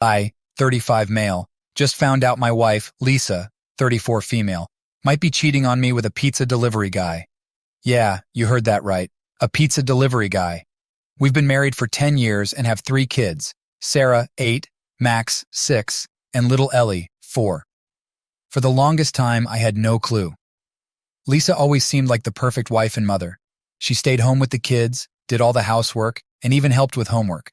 I, 35 male, just found out my wife, Lisa, 34 female, might be cheating on me with a pizza delivery guy. Yeah, you heard that right. A pizza delivery guy. We've been married for 10 years and have 3 kids. Sarah, 8, Max, 6, and little Ellie, 4. For the longest time, I had no clue. Lisa always seemed like the perfect wife and mother. She stayed home with the kids, did all the housework, and even helped with homework.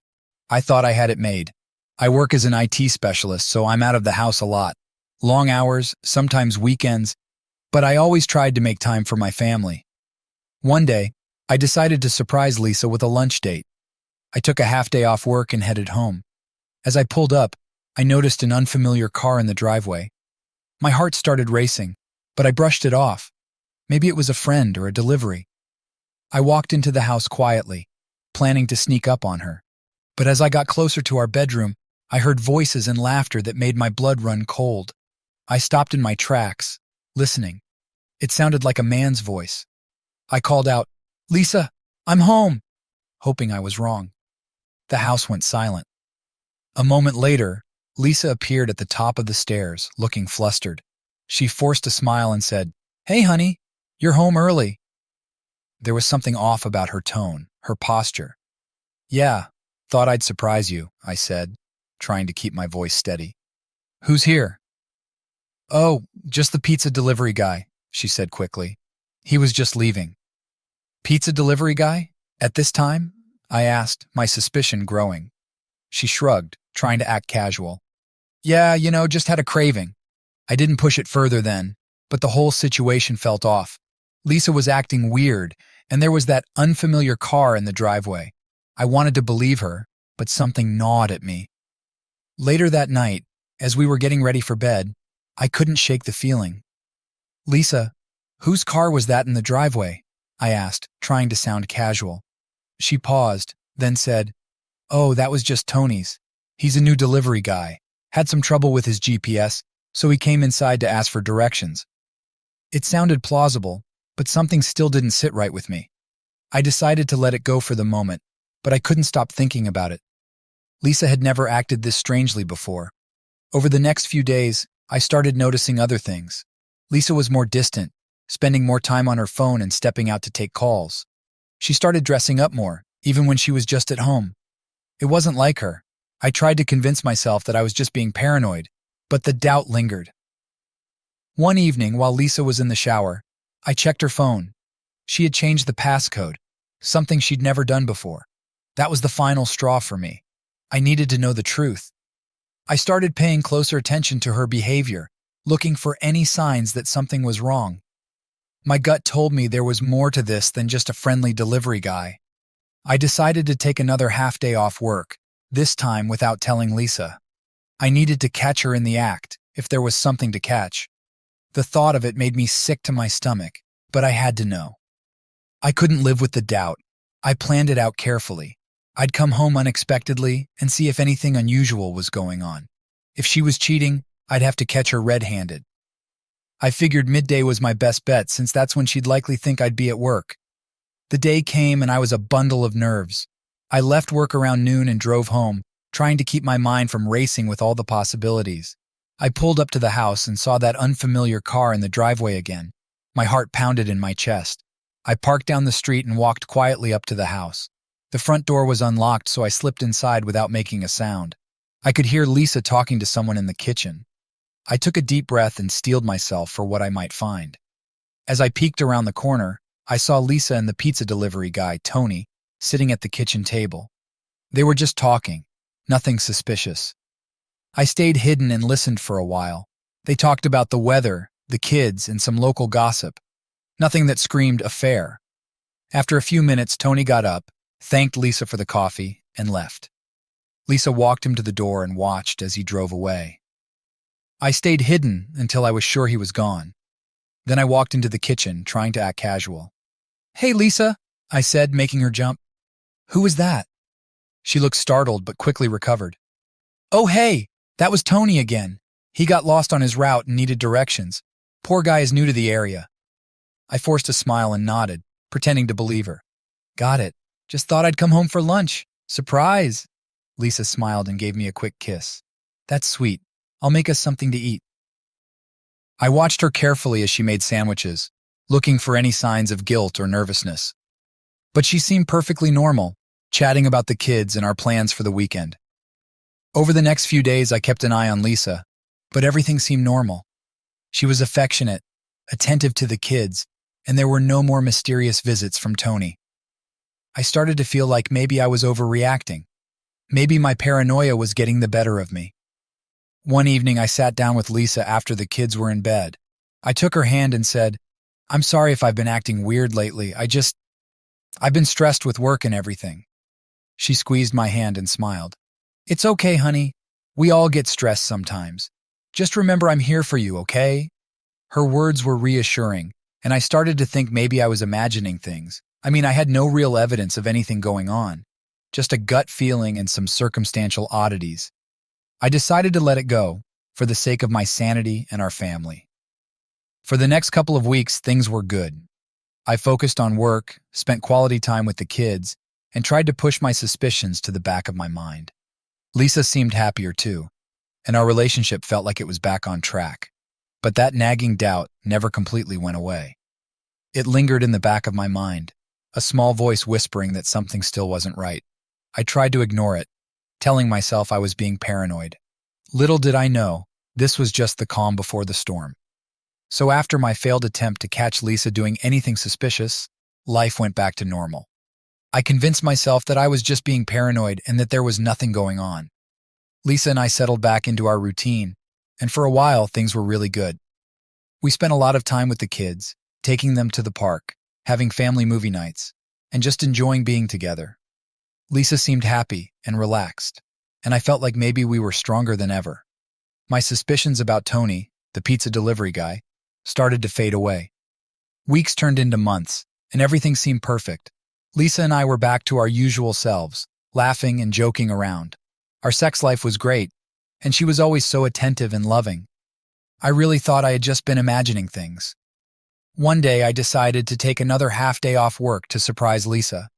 I thought I had it made. I work as an IT specialist, so I'm out of the house a lot. Long hours, sometimes weekends, but I always tried to make time for my family. One day, I decided to surprise Lisa with a lunch date. I took a half day off work and headed home. As I pulled up, I noticed an unfamiliar car in the driveway. My heart started racing, but I brushed it off. Maybe it was a friend or a delivery. I walked into the house quietly, planning to sneak up on her. But as I got closer to our bedroom, I heard voices and laughter that made my blood run cold. I stopped in my tracks, listening. It sounded like a man's voice. I called out, "Lisa, I'm home," hoping I was wrong. The house went silent. A moment later, Lisa appeared at the top of the stairs, looking flustered. She forced a smile and said, "Hey, honey, you're home early." There was something off about her tone, her posture. "Yeah, thought I'd surprise you," I said, trying to keep my voice steady. "Who's here?" "Oh, just the pizza delivery guy," she said quickly. "He was just leaving." "Pizza delivery guy? At this time?" I asked, my suspicion growing. She shrugged, trying to act casual. "Yeah, just had a craving." I didn't push it further then, but the whole situation felt off. Lisa was acting weird, and there was that unfamiliar car in the driveway. I wanted to believe her, but something gnawed at me. Later that night, as we were getting ready for bed, I couldn't shake the feeling. "Lisa, whose car was that in the driveway?" I asked, trying to sound casual. She paused, then said, "Oh, that was just Tony's. He's a new delivery guy. Had some trouble with his GPS, so he came inside to ask for directions." It sounded plausible, but something still didn't sit right with me. I decided to let it go for the moment, but I couldn't stop thinking about it. Lisa had never acted this strangely before. Over the next few days, I started noticing other things. Lisa was more distant, spending more time on her phone and stepping out to take calls. She started dressing up more, even when she was just at home. It wasn't like her. I tried to convince myself that I was just being paranoid, but the doubt lingered. One evening, while Lisa was in the shower, I checked her phone. She had changed the passcode, something she'd never done before. That was the final straw for me. I needed to know the truth. I started paying closer attention to her behavior, looking for any signs that something was wrong. My gut told me there was more to this than just a friendly delivery guy. I decided to take another half day off work, this time without telling Lisa. I needed to catch her in the act, if there was something to catch. The thought of it made me sick to my stomach, but I had to know. I couldn't live with the doubt. I planned it out carefully. I'd come home unexpectedly and see if anything unusual was going on. If she was cheating, I'd have to catch her red-handed. I figured midday was my best bet since that's when she'd likely think I'd be at work. The day came and I was a bundle of nerves. I left work around noon and drove home, trying to keep my mind from racing with all the possibilities. I pulled up to the house and saw that unfamiliar car in the driveway again. My heart pounded in my chest. I parked down the street and walked quietly up to the house. The front door was unlocked, so I slipped inside without making a sound. I could hear Lisa talking to someone in the kitchen. I took a deep breath and steeled myself for what I might find. As I peeked around the corner, I saw Lisa and the pizza delivery guy, Tony, sitting at the kitchen table. They were just talking, nothing suspicious. I stayed hidden and listened for a while. They talked about the weather, the kids, and some local gossip. Nothing that screamed affair. After a few minutes, Tony got up, thanked Lisa for the coffee, and left. Lisa walked him to the door and watched as he drove away. I stayed hidden until I was sure he was gone. Then I walked into the kitchen, trying to act casual. "Hey, Lisa," I said, making her jump. "Who was that?" She looked startled but quickly recovered. "Oh, hey, that was Tony again. He got lost on his route and needed directions. Poor guy is new to the area." I forced a smile and nodded, pretending to believe her. "Got it. Just thought I'd come home for lunch. Surprise!" Lisa smiled and gave me a quick kiss. That's sweet. I'll make us something to eat. I watched her carefully as she made sandwiches, looking for any signs of guilt or nervousness. But she seemed perfectly normal, chatting about the kids and our plans for the weekend. Over the next few days, I kept an eye on Lisa, but everything seemed normal. She was affectionate, attentive to the kids, and there were no more mysterious visits from Tony. I started to feel like maybe I was overreacting. Maybe my paranoia was getting the better of me. One evening, I sat down with Lisa after the kids were in bed. I took her hand and said, "I'm sorry if I've been acting weird lately. I've been stressed with work and everything." She squeezed my hand and smiled. "It's okay, honey. We all get stressed sometimes. Just remember I'm here for you, okay?" Her words were reassuring, and I started to think maybe I was imagining things. I had no real evidence of anything going on, just a gut feeling and some circumstantial oddities. I decided to let it go, for the sake of my sanity and our family. For the next couple of weeks, things were good. I focused on work, spent quality time with the kids, and tried to push my suspicions to the back of my mind. Lisa seemed happier too, and our relationship felt like it was back on track. But that nagging doubt never completely went away. It lingered in the back of my mind, a small voice whispering that something still wasn't right. I tried to ignore it, telling myself I was being paranoid. Little did I know, this was just the calm before the storm. So after my failed attempt to catch Lisa doing anything suspicious, life went back to normal. I convinced myself that I was just being paranoid and that there was nothing going on. Lisa and I settled back into our routine, and for a while things were really good. We spent a lot of time with the kids, taking them to the park, having family movie nights, and just enjoying being together. Lisa seemed happy and relaxed, and I felt like maybe we were stronger than ever. My suspicions about Tony, the pizza delivery guy, started to fade away. Weeks turned into months, and everything seemed perfect. Lisa and I were back to our usual selves, laughing and joking around. Our sex life was great, and she was always so attentive and loving. I really thought I had just been imagining things. One day I decided to take another half-day off work to surprise Lisa.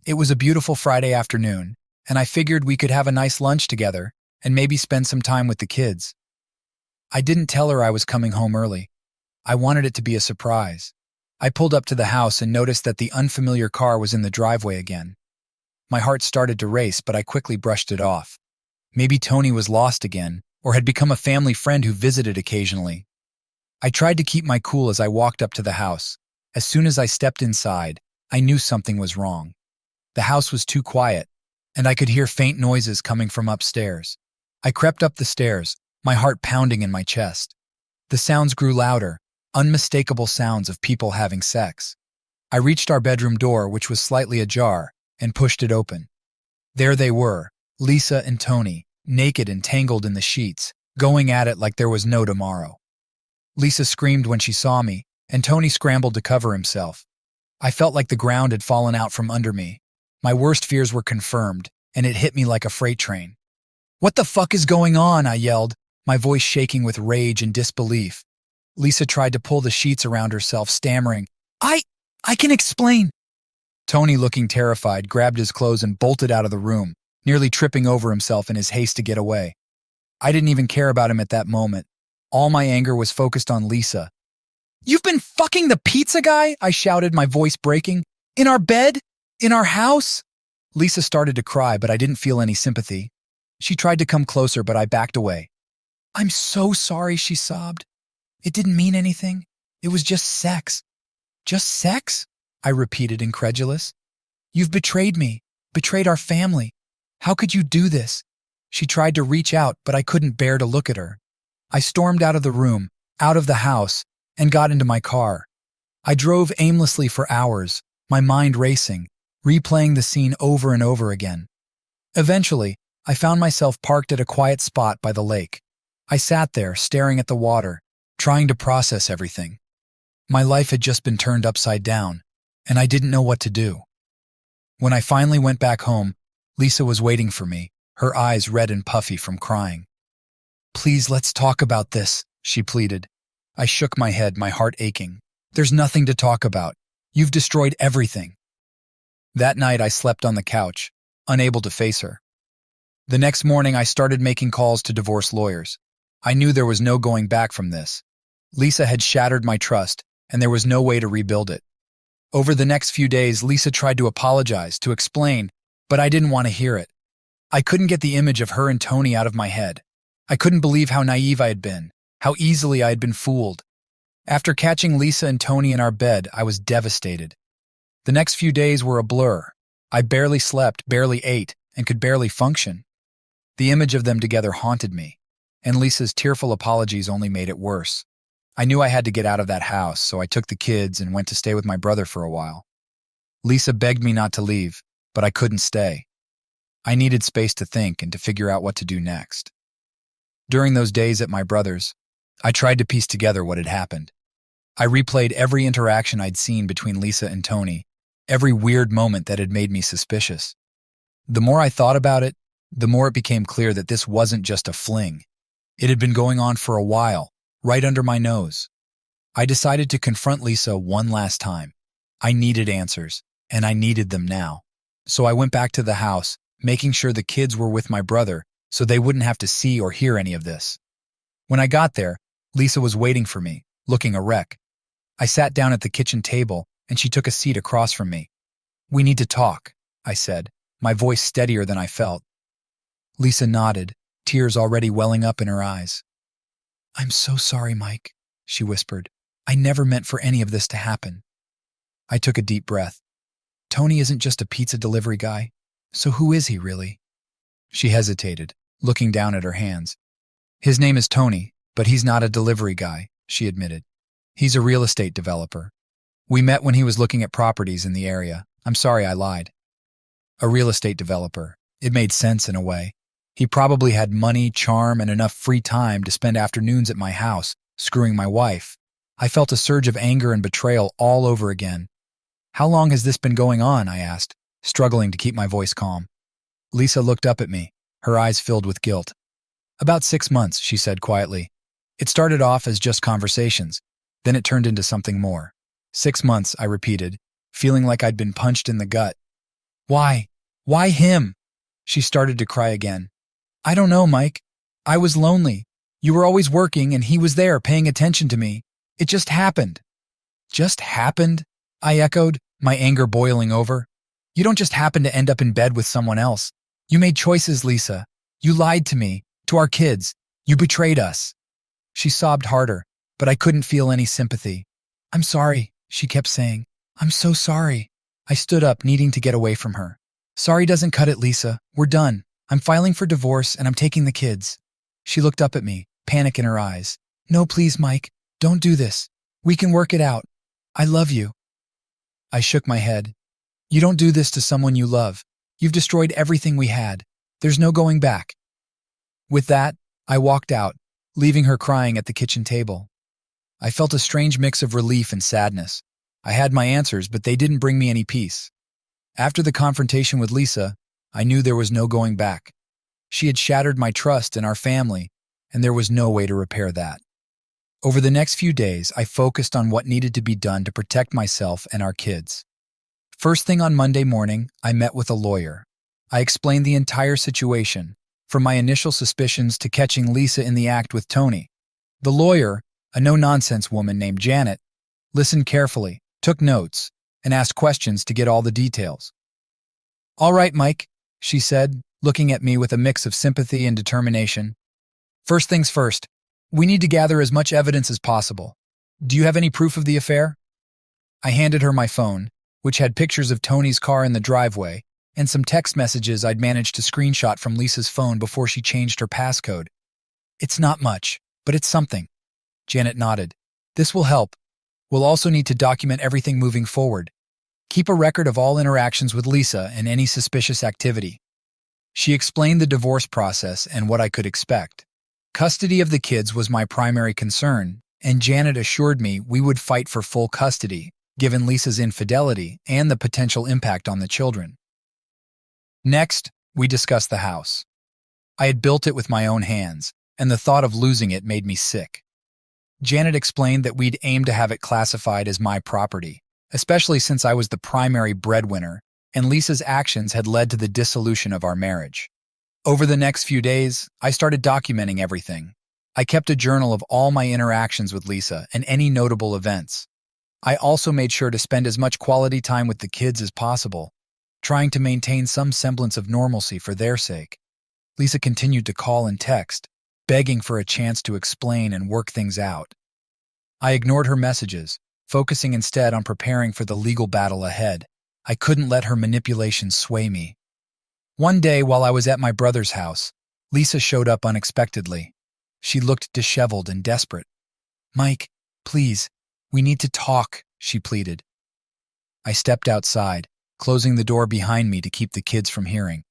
It was a beautiful Friday afternoon, and I figured we could have a nice lunch together and maybe spend some time with the kids. I didn't tell her I was coming home early. I wanted it to be a surprise. I pulled up to the house and noticed that the unfamiliar car was in the driveway again. My heart started to race, but I quickly brushed it off. Maybe Tony was lost again, or had become a family friend who visited occasionally. I tried to keep my cool as I walked up to the house. As soon as I stepped inside, I knew something was wrong. The house was too quiet, and I could hear faint noises coming from upstairs. I crept up the stairs, my heart pounding in my chest. The sounds grew louder, unmistakable sounds of people having sex. I reached our bedroom door, which was slightly ajar, and pushed it open. There they were, Lisa and Tony, naked and tangled in the sheets, going at it like there was no tomorrow. Lisa screamed when she saw me, and Tony scrambled to cover himself. I felt like the ground had fallen out from under me. My worst fears were confirmed, and it hit me like a freight train. "What the fuck is going on?" I yelled, my voice shaking with rage and disbelief. Lisa tried to pull the sheets around herself, stammering, I can explain." Tony, looking terrified, grabbed his clothes and bolted out of the room, nearly tripping over himself in his haste to get away. I didn't even care about him at that moment. All my anger was focused on Lisa. "You've been fucking the pizza guy?" I shouted, my voice breaking. "In our bed? In our house?" Lisa started to cry, but I didn't feel any sympathy. She tried to come closer, but I backed away. "I'm so sorry," she sobbed. "It didn't mean anything. It was just sex." "Just sex?" I repeated, incredulous. "You've betrayed me, betrayed our family. How could you do this?" She tried to reach out, but I couldn't bear to look at her. I stormed out of the room, out of the house, and got into my car. I drove aimlessly for hours, my mind racing, replaying the scene over and over again. Eventually, I found myself parked at a quiet spot by the lake. I sat there, staring at the water, trying to process everything. My life had just been turned upside down, and I didn't know what to do. When I finally went back home, Lisa was waiting for me, her eyes red and puffy from crying. "Please, let's talk about this," she pleaded. I shook my head, my heart aching. "There's nothing to talk about. You've destroyed everything." That night I slept on the couch, unable to face her. The next morning, I started making calls to divorce lawyers. I knew there was no going back from this. Lisa had shattered my trust, and there was no way to rebuild it. Over the next few days, Lisa tried to apologize, to explain, but I didn't want to hear it. I couldn't get the image of her and Tony out of my head. I couldn't believe how naive I had been, how easily I had been fooled. After catching Lisa and Tony in our bed, I was devastated. The next few days were a blur. I barely slept, barely ate, and could barely function. The image of them together haunted me, and Lisa's tearful apologies only made it worse. I knew I had to get out of that house, so I took the kids and went to stay with my brother for a while. Lisa begged me not to leave, but I couldn't stay. I needed space to think and to figure out what to do next. During those days at my brother's, I tried to piece together what had happened. I replayed every interaction I'd seen between Lisa and Tony, every weird moment that had made me suspicious. The more I thought about it, the more it became clear that this wasn't just a fling. It had been going on for a while, right under my nose. I decided to confront Lisa one last time. I needed answers, and I needed them now. So I went back to the house, making sure the kids were with my brother so they wouldn't have to see or hear any of this. When I got there, Lisa was waiting for me, looking a wreck. I sat down at the kitchen table, and she took a seat across from me. "We need to talk," I said, my voice steadier than I felt. Lisa nodded, tears already welling up in her eyes. "I'm so sorry, Mike," she whispered. "I never meant for any of this to happen." I took a deep breath. "Tony isn't just a pizza delivery guy, so who is he really?" She hesitated, looking down at her hands. "His name is Tony, but he's not a delivery guy," she admitted. "He's a real estate developer. We met when he was looking at properties in the area. I'm sorry I lied." A real estate developer. It made sense in a way. He probably had money, charm, and enough free time to spend afternoons at my house, screwing my wife. I felt a surge of anger and betrayal all over again. "How long has this been going on?" I asked, struggling to keep my voice calm. Lisa looked up at me, her eyes filled with guilt. "About 6 months," she said quietly. "It started off as just conversations, then it turned into something more." 6 months, I repeated, feeling like I'd been punched in the gut. "Why? Why him?" She started to cry again. "I don't know, Mike. I was lonely. You were always working and he was there paying attention to me. It just happened." "Just happened?" I echoed, my anger boiling over. "You don't just happen to end up in bed with someone else. You made choices, Lisa. You lied to me, to our kids. You betrayed us." She sobbed harder, but I couldn't feel any sympathy. "I'm sorry," she kept saying. "I'm so sorry." I stood up, needing to get away from her. "Sorry doesn't cut it, Lisa. We're done. I'm filing for divorce and I'm taking the kids." She looked up at me, panic in her eyes. "No, please, Mike. Don't do this. We can work it out. I love you." I shook my head. "You don't do this to someone you love. You've destroyed everything we had. There's no going back." With that, I walked out, leaving her crying at the kitchen table. I felt a strange mix of relief and sadness. I had my answers, but they didn't bring me any peace. After the confrontation with Lisa, I knew there was no going back. She had shattered my trust in our family, and there was no way to repair that. Over the next few days, I focused on what needed to be done to protect myself and our kids. First thing on Monday morning, I met with a lawyer. I explained the entire situation, from my initial suspicions to catching Lisa in the act with Tony. The lawyer, a no-nonsense woman named Janet, listened carefully, took notes, and asked questions to get all the details. "All right, Mike," she said, looking at me with a mix of sympathy and determination. "First things first, we need to gather as much evidence as possible. Do you have any proof of the affair?" I handed her my phone, which had pictures of Tony's car in the driveway and some text messages I'd managed to screenshot from Lisa's phone before she changed her passcode. "It's not much, but it's something." Janet nodded. "This will help. We'll also need to document everything moving forward. Keep a record of all interactions with Lisa and any suspicious activity." She explained the divorce process and what I could expect. Custody of the kids was my primary concern, and Janet assured me we would fight for full custody, given Lisa's infidelity and the potential impact on the children. Next, we discussed the house. I had built it with my own hands, and the thought of losing it made me sick. Janet explained that we'd aimed to have it classified as my property, especially since I was the primary breadwinner, and Lisa's actions had led to the dissolution of our marriage. Over the next few days, I started documenting everything. I kept a journal of all my interactions with Lisa and any notable events. I also made sure to spend as much quality time with the kids as possible, trying to maintain some semblance of normalcy for their sake. Lisa continued to call and text, begging for a chance to explain and work things out. I ignored her messages, focusing instead on preparing for the legal battle ahead. I couldn't let her manipulations sway me. One day, while I was at my brother's house, Lisa showed up unexpectedly. She looked disheveled and desperate. "Mike, please, we need to talk," she pleaded. I stepped outside, closing the door behind me to keep the kids from hearing.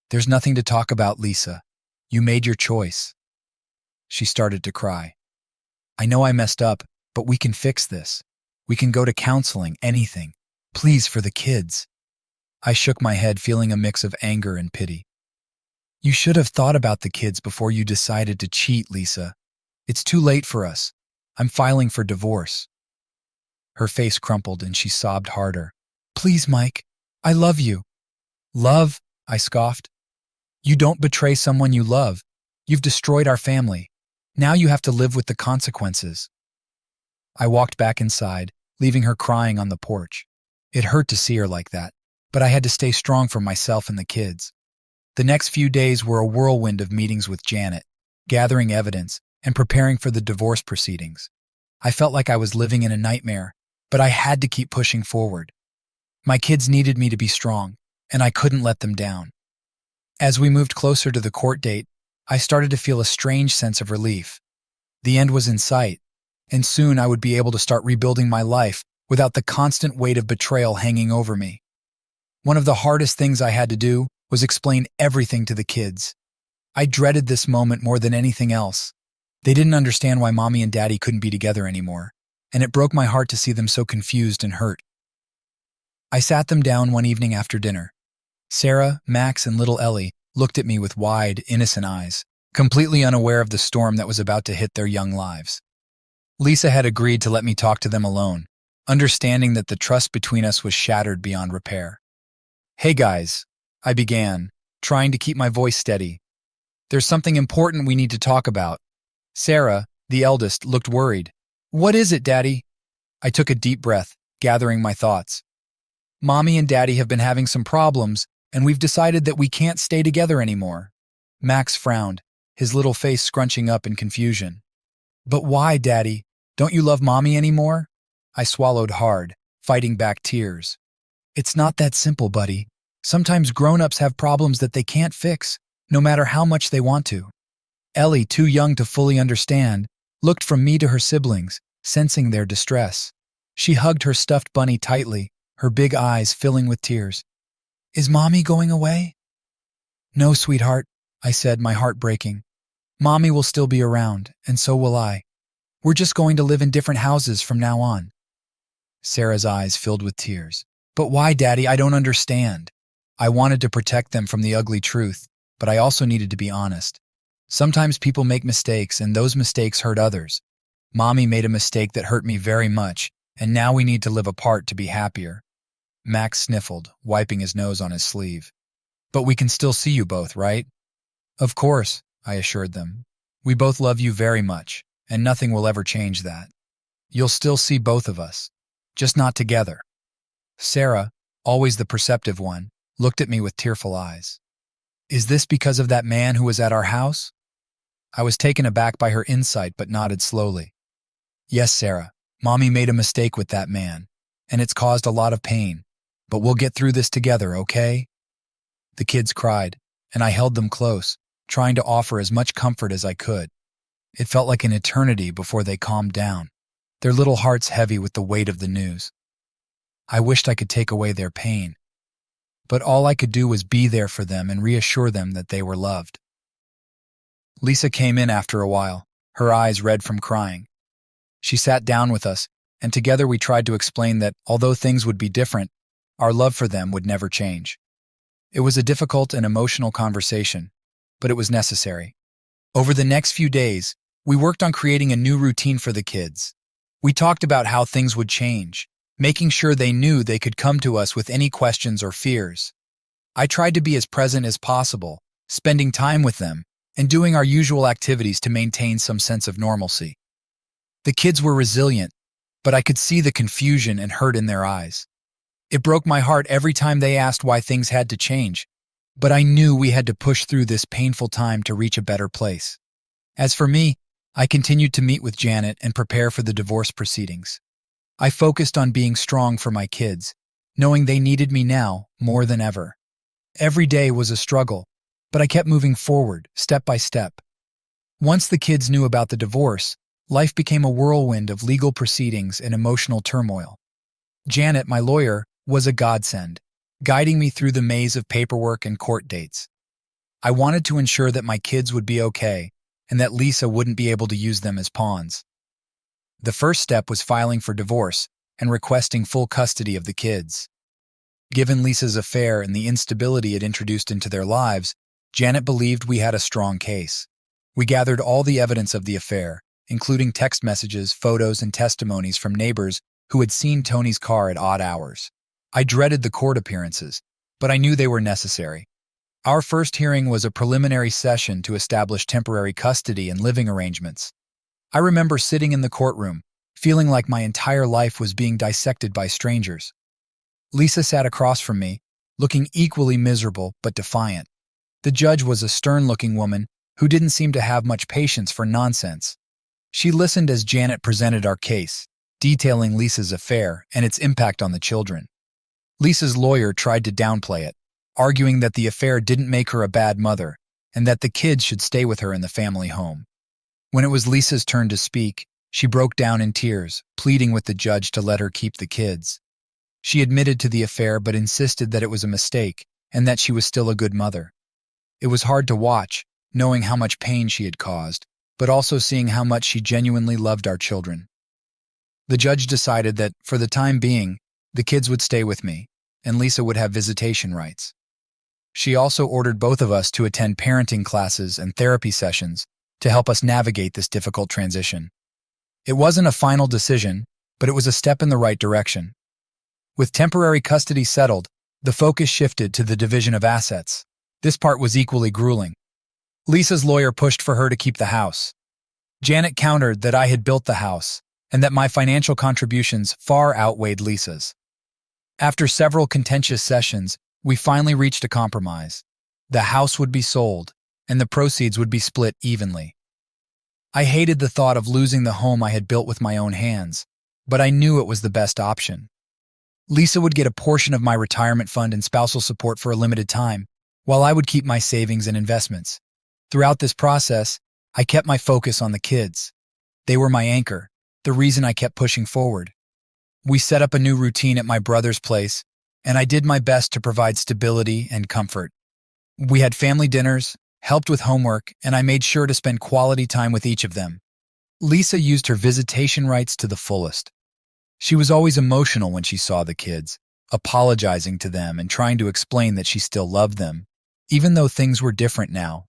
"There's nothing to talk about, Lisa. You made your choice." She started to cry. "I know I messed up, but we can fix this. We can go to counseling, anything. Please, for the kids." I shook my head, feeling a mix of anger and pity. "You should have thought about the kids before you decided to cheat, Lisa. It's too late for us. I'm filing for divorce." Her face crumpled and she sobbed harder. "Please, Mike, I love you." "Love?" I scoffed. "You don't betray someone you love. You've destroyed our family. Now you have to live with the consequences." I walked back inside, leaving her crying on the porch. It hurt to see her like that, but I had to stay strong for myself and the kids. The next few days were a whirlwind of meetings with Janet, gathering evidence, and preparing for the divorce proceedings. I felt like I was living in a nightmare, but I had to keep pushing forward. My kids needed me to be strong, and I couldn't let them down. As we moved closer to the court date, I started to feel a strange sense of relief. The end was in sight, and soon I would be able to start rebuilding my life without the constant weight of betrayal hanging over me. One of the hardest things I had to do was explain everything to the kids. I dreaded this moment more than anything else. They didn't understand why Mommy and Daddy couldn't be together anymore, and it broke my heart to see them so confused and hurt. I sat them down one evening after dinner. Sarah, Max, and little Ellie looked at me with wide, innocent eyes, completely unaware of the storm that was about to hit their young lives. Lisa had agreed to let me talk to them alone, understanding that the trust between us was shattered beyond repair. "Hey guys," I began, trying to keep my voice steady. "There's something important we need to talk about." Sarah, the eldest, looked worried. "What is it, Daddy?" I took a deep breath, gathering my thoughts. "Mommy and Daddy have been having some problems, and we've decided that we can't stay together anymore." Max frowned, his little face scrunching up in confusion. "But why, Daddy? Don't you love Mommy anymore?" I swallowed hard, fighting back tears. "It's not that simple, buddy. Sometimes grown-ups have problems that they can't fix, no matter how much they want to." Ellie, too young to fully understand, looked from me to her siblings, sensing their distress. She hugged her stuffed bunny tightly, her big eyes filling with tears. "Is Mommy going away?" "No, sweetheart," I said, my heart breaking. "Mommy will still be around, and so will I. We're just going to live in different houses from now on." Sarah's eyes filled with tears. "But why, Daddy? I don't understand." I wanted to protect them from the ugly truth, but I also needed to be honest. Sometimes people make mistakes, and those mistakes hurt others. Mommy made a mistake that hurt me very much, and now we need to live apart to be happier. Max sniffled, wiping his nose on his sleeve. "But we can still see you both, right?" "Of course," I assured them. "We both love you very much, and nothing will ever change that. You'll still see both of us, just not together." Sarah, always the perceptive one, looked at me with tearful eyes. "Is this because of that man who was at our house?" I was taken aback by her insight but nodded slowly. "Yes, Sarah, Mommy made a mistake with that man, and it's caused a lot of pain. But we'll get through this together, okay?" The kids cried, and I held them close, trying to offer as much comfort as I could. It felt like an eternity before they calmed down, their little hearts heavy with the weight of the news. I wished I could take away their pain, but all I could do was be there for them and reassure them that they were loved. Lisa came in after a while, her eyes red from crying. She sat down with us, and together we tried to explain that, although things would be different, our love for them would never change. It was a difficult and emotional conversation, but it was necessary. Over the next few days, we worked on creating a new routine for the kids. We talked about how things would change, making sure they knew they could come to us with any questions or fears. I tried to be as present as possible, spending time with them, and doing our usual activities to maintain some sense of normalcy. The kids were resilient, but I could see the confusion and hurt in their eyes. It broke my heart every time they asked why things had to change, but I knew we had to push through this painful time to reach a better place. As for me, I continued to meet with Janet and prepare for the divorce proceedings. I focused on being strong for my kids, knowing they needed me now more than ever. Every day was a struggle, but I kept moving forward, step by step. Once the kids knew about the divorce, life became a whirlwind of legal proceedings and emotional turmoil. Janet, my lawyer, was a godsend, guiding me through the maze of paperwork and court dates. I wanted to ensure that my kids would be okay and that Lisa wouldn't be able to use them as pawns. The first step was filing for divorce and requesting full custody of the kids. Given Lisa's affair and the instability it introduced into their lives, Janet believed we had a strong case. We gathered all the evidence of the affair, including text messages, photos, and testimonies from neighbors who had seen Tony's car at odd hours. I dreaded the court appearances, but I knew they were necessary. Our first hearing was a preliminary session to establish temporary custody and living arrangements. I remember sitting in the courtroom, feeling like my entire life was being dissected by strangers. Lisa sat across from me, looking equally miserable but defiant. The judge was a stern-looking woman who didn't seem to have much patience for nonsense. She listened as Janet presented our case, detailing Lisa's affair and its impact on the children. Lisa's lawyer tried to downplay it, arguing that the affair didn't make her a bad mother and that the kids should stay with her in the family home. When it was Lisa's turn to speak, she broke down in tears, pleading with the judge to let her keep the kids. She admitted to the affair but insisted that it was a mistake and that she was still a good mother. It was hard to watch, knowing how much pain she had caused, but also seeing how much she genuinely loved our children. The judge decided that, for the time being, the kids would stay with me, and Lisa would have visitation rights. She also ordered both of us to attend parenting classes and therapy sessions to help us navigate this difficult transition. It wasn't a final decision, but it was a step in the right direction. With temporary custody settled, the focus shifted to the division of assets. This part was equally grueling. Lisa's lawyer pushed for her to keep the house. Janet countered that I had built the house and that my financial contributions far outweighed Lisa's. After several contentious sessions, we finally reached a compromise. The house would be sold, and the proceeds would be split evenly. I hated the thought of losing the home I had built with my own hands, but I knew it was the best option. Lisa would get a portion of my retirement fund and spousal support for a limited time, while I would keep my savings and investments. Throughout this process, I kept my focus on the kids. They were my anchor, the reason I kept pushing forward. We set up a new routine at my brother's place, and I did my best to provide stability and comfort. We had family dinners, helped with homework, and I made sure to spend quality time with each of them. Lisa used her visitation rights to the fullest. She was always emotional when she saw the kids, apologizing to them and trying to explain that she still loved them, even though things were different now.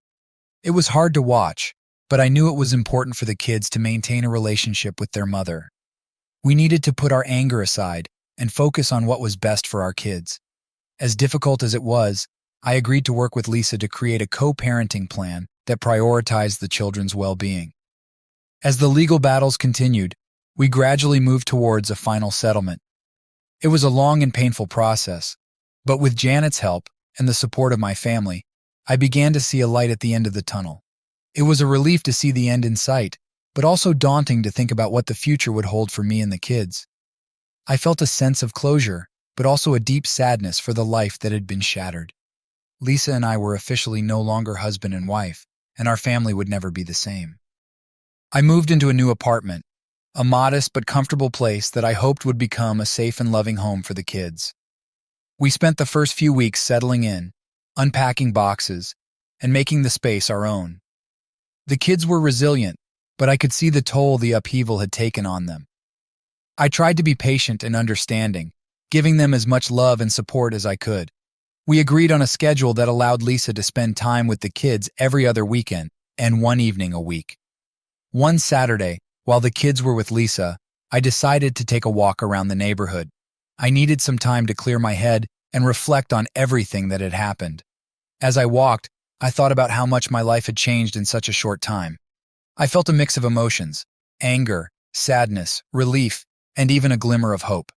It was hard to watch, but I knew it was important for the kids to maintain a relationship with their mother. We needed to put our anger aside and focus on what was best for our kids. As difficult as it was, I agreed to work with Lisa to create a co-parenting plan that prioritized the children's well-being. As the legal battles continued, we gradually moved towards a final settlement. It was a long and painful process, but with Janet's help and the support of my family, I began to see a light at the end of the tunnel. It was a relief to see the end in sight, but also daunting to think about what the future would hold for me and the kids. I felt a sense of closure, but also a deep sadness for the life that had been shattered. Lisa and I were officially no longer husband and wife, and our family would never be the same. I moved into a new apartment, a modest but comfortable place that I hoped would become a safe and loving home for the kids. We spent the first few weeks settling in, unpacking boxes, and making the space our own. The kids were resilient, but I could see the toll the upheaval had taken on them. I tried to be patient and understanding, giving them as much love and support as I could. We agreed on a schedule that allowed Lisa to spend time with the kids every other weekend and one evening a week. One Saturday, while the kids were with Lisa, I decided to take a walk around the neighborhood. I needed some time to clear my head and reflect on everything that had happened. As I walked, I thought about how much my life had changed in such a short time. I felt a mix of emotions: anger, sadness, relief, and even a glimmer of hope.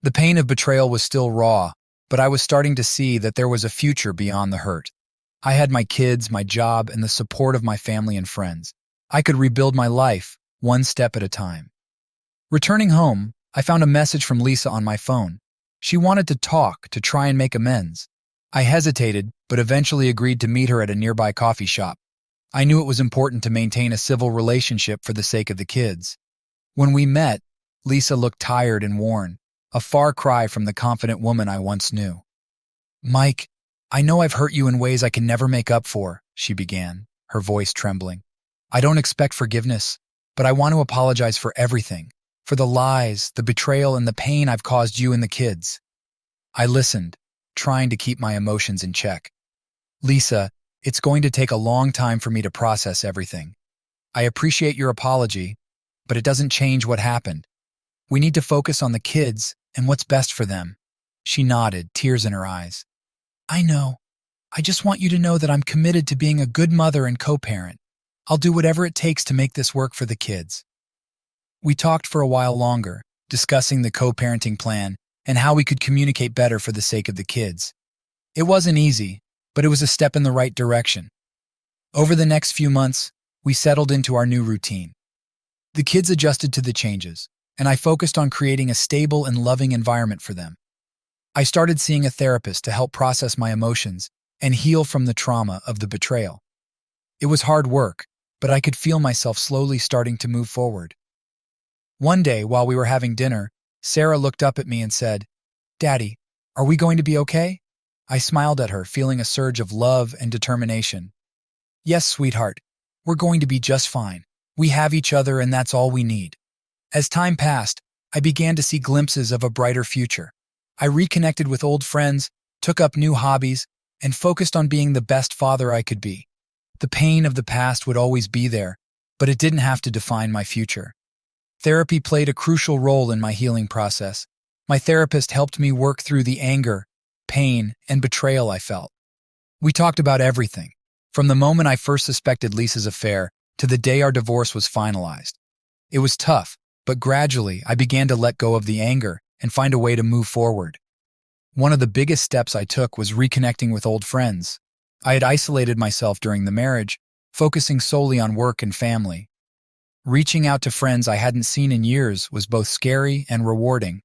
The pain of betrayal was still raw, but I was starting to see that there was a future beyond the hurt. I had my kids, my job, and the support of my family and friends. I could rebuild my life, one step at a time. Returning home, I found a message from Lisa on my phone. She wanted to talk, to try and make amends. I hesitated, but eventually agreed to meet her at a nearby coffee shop. I knew it was important to maintain a civil relationship for the sake of the kids. When we met, Lisa looked tired and worn, a far cry from the confident woman I once knew. "Mike, I know I've hurt you in ways I can never make up for," she began, her voice trembling. "I don't expect forgiveness, but I want to apologize for everything, for the lies, the betrayal, and the pain I've caused you and the kids." I listened, trying to keep my emotions in check. "Lisa, it's going to take a long time for me to process everything. I appreciate your apology, but it doesn't change what happened. We need to focus on the kids and what's best for them." She nodded, tears in her eyes. "I know. I just want you to know that I'm committed to being a good mother and co-parent. I'll do whatever it takes to make this work for the kids." We talked for a while longer, discussing the co-parenting plan and how we could communicate better for the sake of the kids. It wasn't easy, but it was a step in the right direction. Over the next few months, we settled into our new routine. The kids adjusted to the changes, and I focused on creating a stable and loving environment for them. I started seeing a therapist to help process my emotions and heal from the trauma of the betrayal. It was hard work, but I could feel myself slowly starting to move forward. One day, while we were having dinner, Sarah looked up at me and said, "Daddy, are we going to be okay?" I smiled at her, feeling a surge of love and determination. "Yes, sweetheart, we're going to be just fine. We have each other, and that's all we need." As time passed, I began to see glimpses of a brighter future. I reconnected with old friends, took up new hobbies, and focused on being the best father I could be. The pain of the past would always be there, but it didn't have to define my future. Therapy played a crucial role in my healing process. My therapist helped me work through the anger, pain, and betrayal I felt. We talked about everything, from the moment I first suspected Lisa's affair to the day our divorce was finalized. It was tough, but gradually I began to let go of the anger and find a way to move forward. One of the biggest steps I took was reconnecting with old friends. I had isolated myself during the marriage, focusing solely on work and family. Reaching out to friends I hadn't seen in years was both scary and rewarding.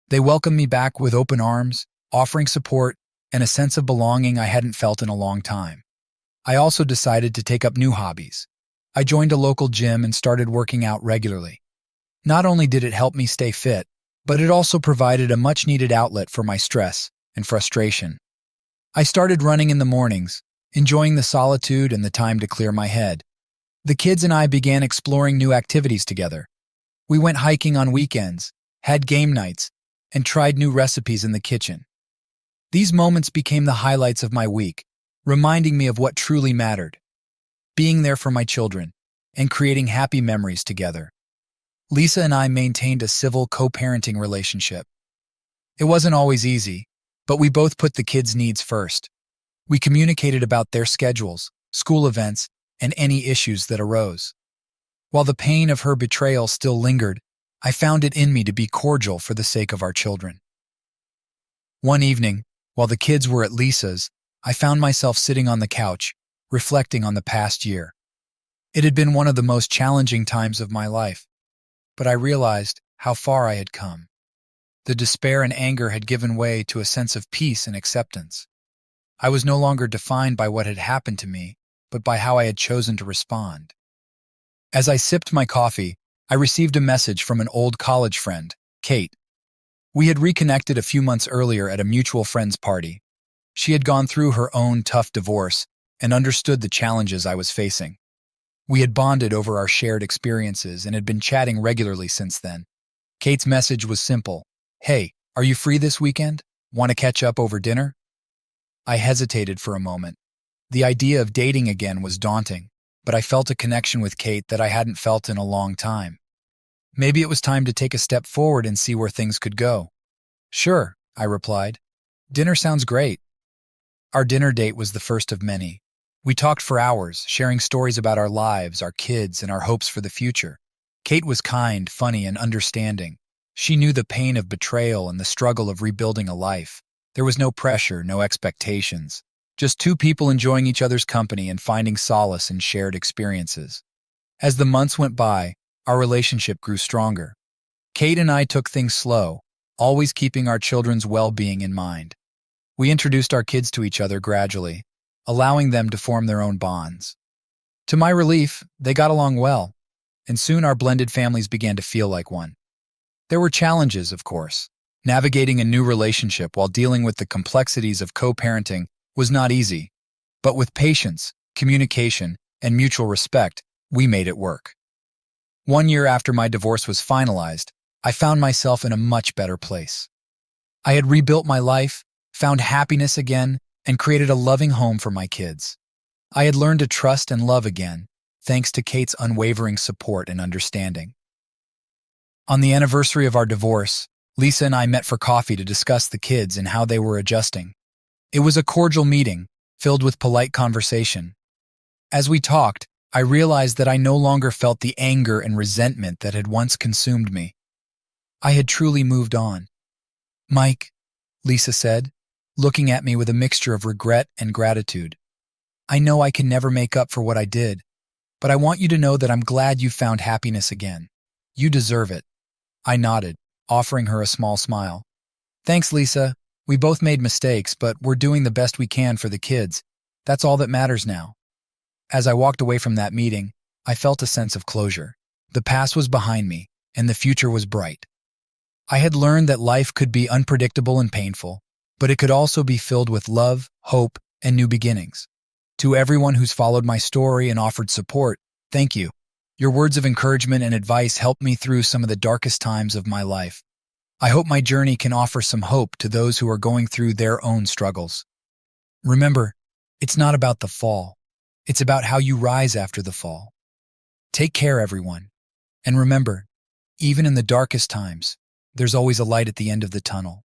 They welcomed me back with open arms, offering support and a sense of belonging I hadn't felt in a long time. I also decided to take up new hobbies. I joined a local gym and started working out regularly. Not only did it help me stay fit, but it also provided a much-needed outlet for my stress and frustration. I started running in the mornings, enjoying the solitude and the time to clear my head. The kids and I began exploring new activities together. We went hiking on weekends, had game nights, and tried new recipes in the kitchen. These moments became the highlights of my week, reminding me of what truly mattered: being there for my children and creating happy memories together. Lisa and I maintained a civil co-parenting relationship. It wasn't always easy, but we both put the kids' needs first. We communicated about their schedules, school events, and any issues that arose. While the pain of her betrayal still lingered, I found it in me to be cordial for the sake of our children. One evening, while the kids were at Lisa's, I found myself sitting on the couch, reflecting on the past year. It had been one of the most challenging times of my life, but I realized how far I had come. The despair and anger had given way to a sense of peace and acceptance. I was no longer defined by what had happened to me, but by how I had chosen to respond. As I sipped my coffee, I received a message from an old college friend, Kate. We had reconnected a few months earlier at a mutual friend's party. She had gone through her own tough divorce and understood the challenges I was facing. We had bonded over our shared experiences and had been chatting regularly since then. Kate's message was simple: "Hey, are you free this weekend? Want to catch up over dinner?" I hesitated for a moment. The idea of dating again was daunting, but I felt a connection with Kate that I hadn't felt in a long time. Maybe it was time to take a step forward and see where things could go. "Sure," I replied. "Dinner sounds great." Our dinner date was the first of many. We talked for hours, sharing stories about our lives, our kids, and our hopes for the future. Kate was kind, funny, and understanding. She knew the pain of betrayal and the struggle of rebuilding a life. There was no pressure, no expectations. Just two people enjoying each other's company and finding solace in shared experiences. As the months went by, our relationship grew stronger. Kate and I took things slow, always keeping our children's well-being in mind. We introduced our kids to each other gradually, allowing them to form their own bonds. To my relief, they got along well, and soon our blended families began to feel like one. There were challenges, of course. Navigating a new relationship while dealing with the complexities of co-parenting was not easy, but with patience, communication, and mutual respect, we made it work. 1 year after my divorce was finalized, I found myself in a much better place. I had rebuilt my life, found happiness again, and created a loving home for my kids. I had learned to trust and love again, thanks to Kate's unwavering support and understanding. On the anniversary of our divorce, Lisa and I met for coffee to discuss the kids and how they were adjusting. It was a cordial meeting, filled with polite conversation. As we talked, I realized that I no longer felt the anger and resentment that had once consumed me. I had truly moved on. "Mike," Lisa said, looking at me with a mixture of regret and gratitude, "I know I can never make up for what I did, but I want you to know that I'm glad you found happiness again. You deserve it." I nodded, offering her a small smile. "Thanks, Lisa. We both made mistakes, but we're doing the best we can for the kids. That's all that matters now." As I walked away from that meeting, I felt a sense of closure. The past was behind me, and the future was bright. I had learned that life could be unpredictable and painful, but it could also be filled with love, hope, and new beginnings. To everyone who's followed my story and offered support, thank you. Your words of encouragement and advice helped me through some of the darkest times of my life. I hope my journey can offer some hope to those who are going through their own struggles. Remember, it's not about the fall. It's about how you rise after the fall. Take care, everyone. And remember, even in the darkest times, there's always a light at the end of the tunnel.